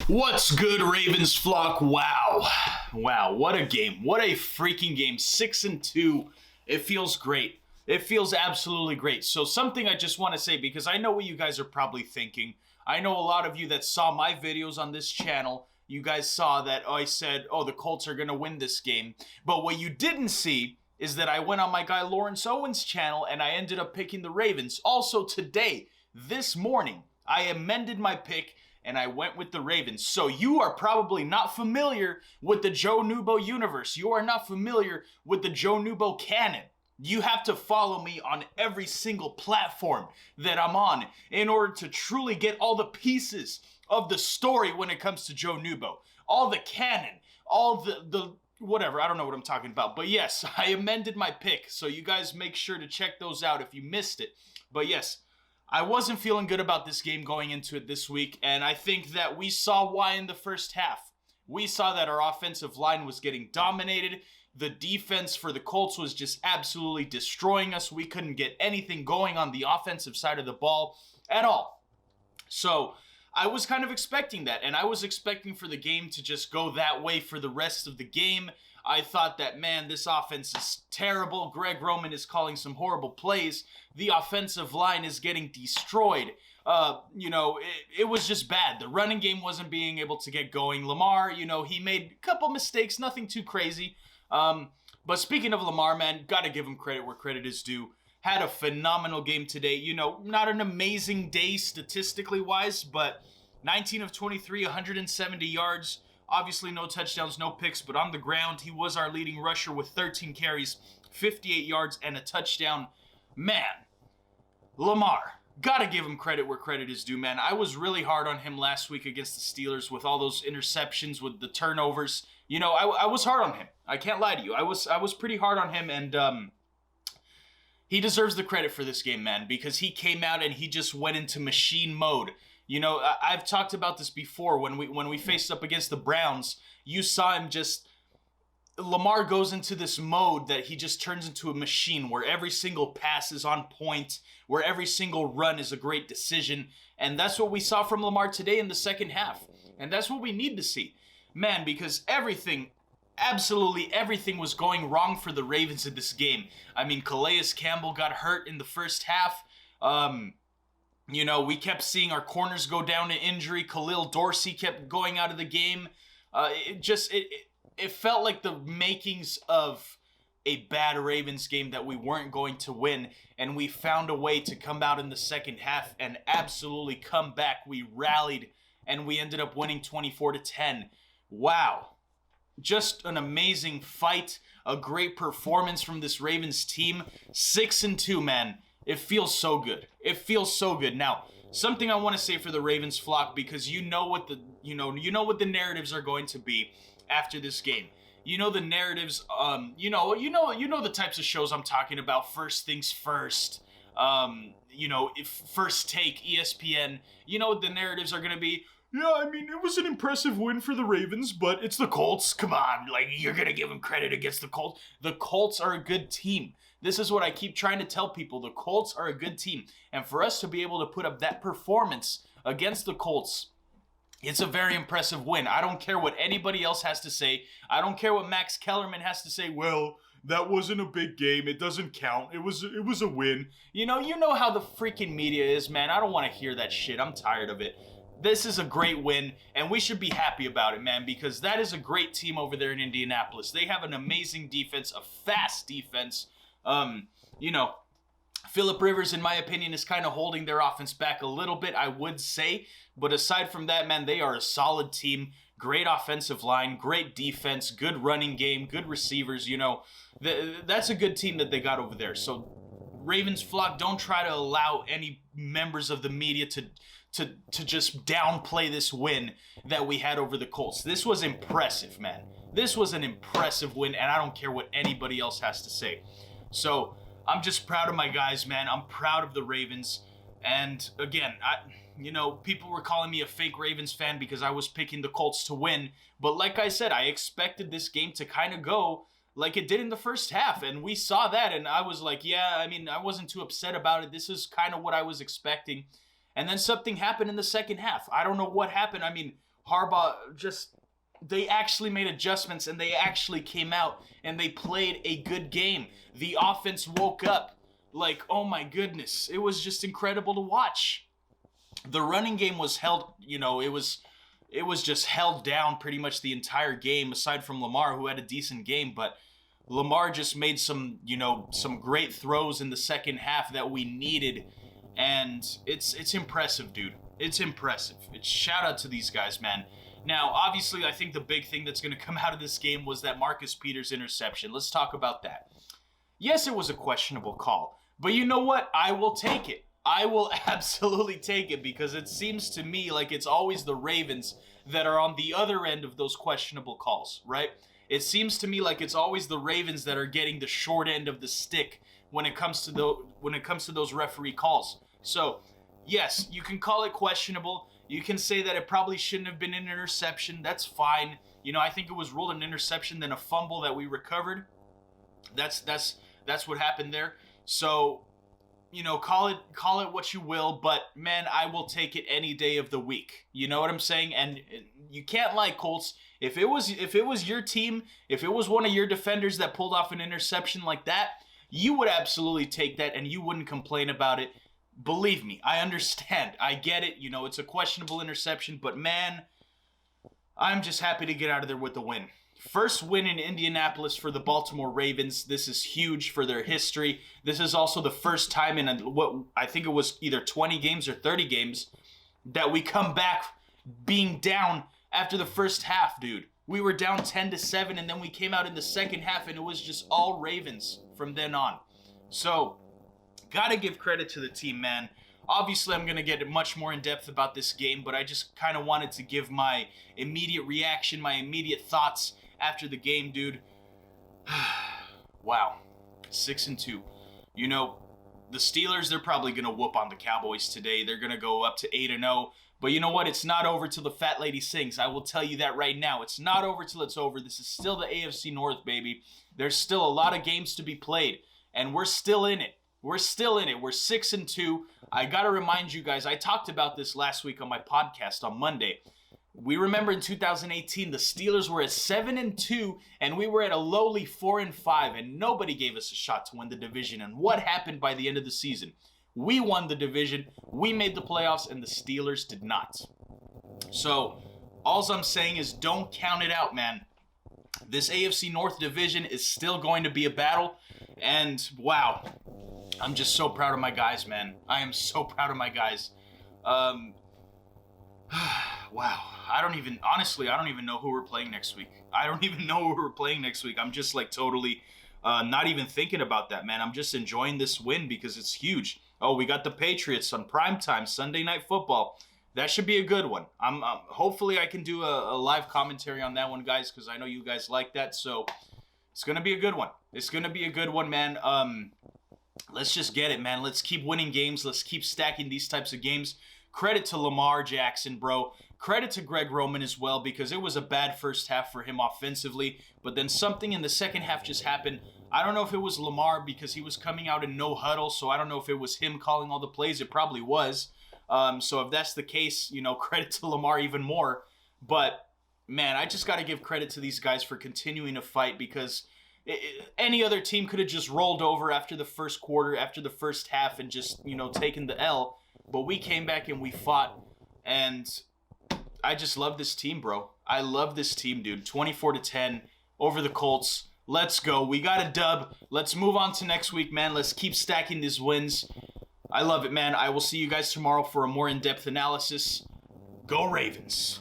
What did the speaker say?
What's good, Ravens flock? Wow, what a game. What a freaking game. 6-2. It feels great. It feels absolutely great. So something I just want to say, because I know what you guys are probably thinking. I know a lot of you that saw my videos on this channel, you guys saw that I said, oh, the Colts are going to win this game. But what you didn't see is that I went on my guy Lawrence Owen's channel and I ended up picking the Ravens. Also today, this morning, I amended my pick and I went with the Ravens. So you are probably not familiar with the Joe Noobo universe. You are not familiar with the Joe Noobo canon. You have to follow me on every single platform that I'm on in order to truly get all the pieces of the story when it comes to Joe Noobo. All the canon, all the whatever, I don't know what I'm talking about. But yes, I amended my pick. So you guys make sure to check those out if you missed it. But yes, I wasn't feeling good about this game going into it this week, and I think that we saw why in the first half. We saw that our offensive line was getting dominated. The defense for the Colts was just absolutely destroying us. We couldn't get anything going on the offensive side of the ball at all. So I was kind of expecting that, and I was expecting for the game to just go that way for the rest of the game. I thought that, man, this offense is terrible. Greg Roman is calling some horrible plays. The offensive line is getting destroyed. It was just bad. The running game wasn't being able to get going. Lamar, he made a couple mistakes, nothing too crazy. But speaking of Lamar, man, gotta give him credit where credit is due. Had a phenomenal game today. Not an amazing day statistically wise, but 19 of 23, 170 yards. Obviously, no touchdowns, no picks, but on the ground, he was our leading rusher with 13 carries, 58 yards, and a touchdown. Man, Lamar, gotta give him credit where credit is due, man. I was really hard on him last week against the Steelers with all those interceptions, with the turnovers. I was hard on him. I can't lie to you. I was pretty hard on him, and he deserves the credit for this game, man, because he came out and he just went into machine mode. I've talked about this before. When we faced up against the Browns, you saw him Lamar goes into this mode that he just turns into a machine where every single pass is on point, where every single run is a great decision. And that's what we saw from Lamar today in the second half. And that's what we need to see. Man, because absolutely everything was going wrong for the Ravens in this game. I mean, Calais Campbell got hurt in the first half. We kept seeing our corners go down to injury. Khalil Dorsey kept going out of the game. It felt like the makings of a bad Ravens game that we weren't going to win. And we found a way to come out in the second half and absolutely come back. We rallied and we ended up winning 24-10. Wow. Just an amazing fight. A great performance from this Ravens team. 6-2, man. It feels so good. It feels so good. Now, something I want to say for the Ravens flock, because you know what the narratives are going to be after this game. The narratives, the types of shows I'm talking about. First Things First. First Take, ESPN. You know what the narratives are going to be. Yeah, I mean, it was an impressive win for the Ravens, but it's the Colts. Come on, you're going to give them credit against the Colts. The Colts are a good team. This is what I keep trying to tell people. The Colts are a good team. And for us to be able to put up that performance against the Colts, it's a very impressive win. I don't care what anybody else has to say. I don't care what Max Kellerman has to say. Well, that wasn't a big game. It doesn't count. It was a win. You know how the freaking media is, man. I don't want to hear that shit. I'm tired of it. This is a great win, and we should be happy about it, man, because that is a great team over there in Indianapolis. They have an amazing defense, a fast defense. Phillip Rivers, in my opinion, is kind of holding their offense back a little bit, I would say. But aside from that, man, they are a solid team. Great offensive line, great defense, good running game, good receivers. That's a good team that they got over there. So, Ravens flock, don't try to allow any members of the media to just downplay this win that we had over the Colts. This was impressive, man. This was an impressive win, and I don't care what anybody else has to say. So, I'm just proud of my guys, man. I'm proud of the Ravens. And again, people were calling me a fake Ravens fan because I was picking the Colts to win. But like I said, I expected this game to kind of go like it did in the first half. And we saw that, and I was like, yeah, I wasn't too upset about it. This is kind of what I was expecting. And then something happened in the second half. I don't know what happened. Harbaugh they actually made adjustments and they actually came out and they played a good game. The offense woke up. Like, oh my goodness. It was just incredible to watch. The running game was held, it was just held down pretty much the entire game, aside from Lamar, who had a decent game. But Lamar just made some great throws in the second half that we needed. And it's impressive, dude. It's impressive. It's shout out to these guys, man. Now, obviously, I think the big thing that's going to come out of this game was that Marcus Peters interception. Let's talk about that. Yes, it was a questionable call. But you know what? I will take it. I will absolutely take it, because it seems to me like it's always the Ravens that are on the other end of those questionable calls, right? It seems to me like it's always the Ravens that are getting the short end of the stick when it comes to those referee calls. So, yes, you can call it questionable. You can say that it probably shouldn't have been an interception. That's fine. I think it was ruled an interception, then a fumble that we recovered. That's what happened there. So, call it what you will, but man, I will take it any day of the week. You know what I'm saying? And you can't lie, Colts. If it was your team, if it was one of your defenders that pulled off an interception like that, you would absolutely take that and you wouldn't complain about it. Believe me, I understand. I get it. It's a questionable interception, but man, I'm just happy to get out of there with the win. First win in Indianapolis for the Baltimore Ravens. This is huge for their history. This is also the first time in what I think it was either 20 games or 30 games that we come back being down after the first half, dude. We were down 10-7, and then we came out in the second half, and it was just all Ravens from then on. So, gotta give credit to the team, man. Obviously, I'm going to get much more in depth about this game, but I just kind of wanted to give my immediate reaction, my immediate thoughts after the game, dude. Wow. 6-2. The Steelers, they're probably going to whoop on the Cowboys today. They're going to go up to 8-0. But you know what? It's not over till the fat lady sings. I will tell you that right now. It's not over till it's over. This is still the AFC North, baby. There's still a lot of games to be played, and we're still in it. We're still in it. We're 6-2. I got to remind you guys, I talked about this last week on my podcast on Monday. We remember in 2018, the Steelers were at 7-2, and we were at a lowly 4-5, and nobody gave us a shot to win the division. And what happened by the end of the season? We won the division, we made the playoffs, and the Steelers did not. So, all I'm saying is don't count it out, man. This AFC North division is still going to be a battle, and wow, I'm just so proud of my guys, man. I am so proud of my guys. Wow. I don't even know who we're playing next week. I'm just like totally not even thinking about that, man. I'm just enjoying this win because it's huge. Oh, we got the Patriots on primetime Sunday Night Football. That should be a good one. Hopefully I can do a live commentary on that one, guys, because I know you guys like that. So it's going to be a good one. It's going to be a good one, man. Let's just get it, man. Let's keep winning games. Let's keep stacking these types of games. Credit to Lamar Jackson, bro. Credit to Greg Roman as well, because it was a bad first half for him offensively. But then something in the second half just happened. I don't know if it was Lamar because he was coming out in no huddle, so I don't know if it was him calling all the plays. It probably was. So if that's the case, credit to Lamar even more. But, man, I just got to give credit to these guys for continuing to fight, because any other team could have just rolled over after the first quarter, after the first half, and just, taken the L. But we came back and we fought, and I just love this team, bro. I love this team, dude. 24-10 over the Colts. Let's go. We got a dub. Let's move on to next week, man. Let's keep stacking these wins. I love it, man. I will see you guys tomorrow for a more in-depth analysis. Go Ravens.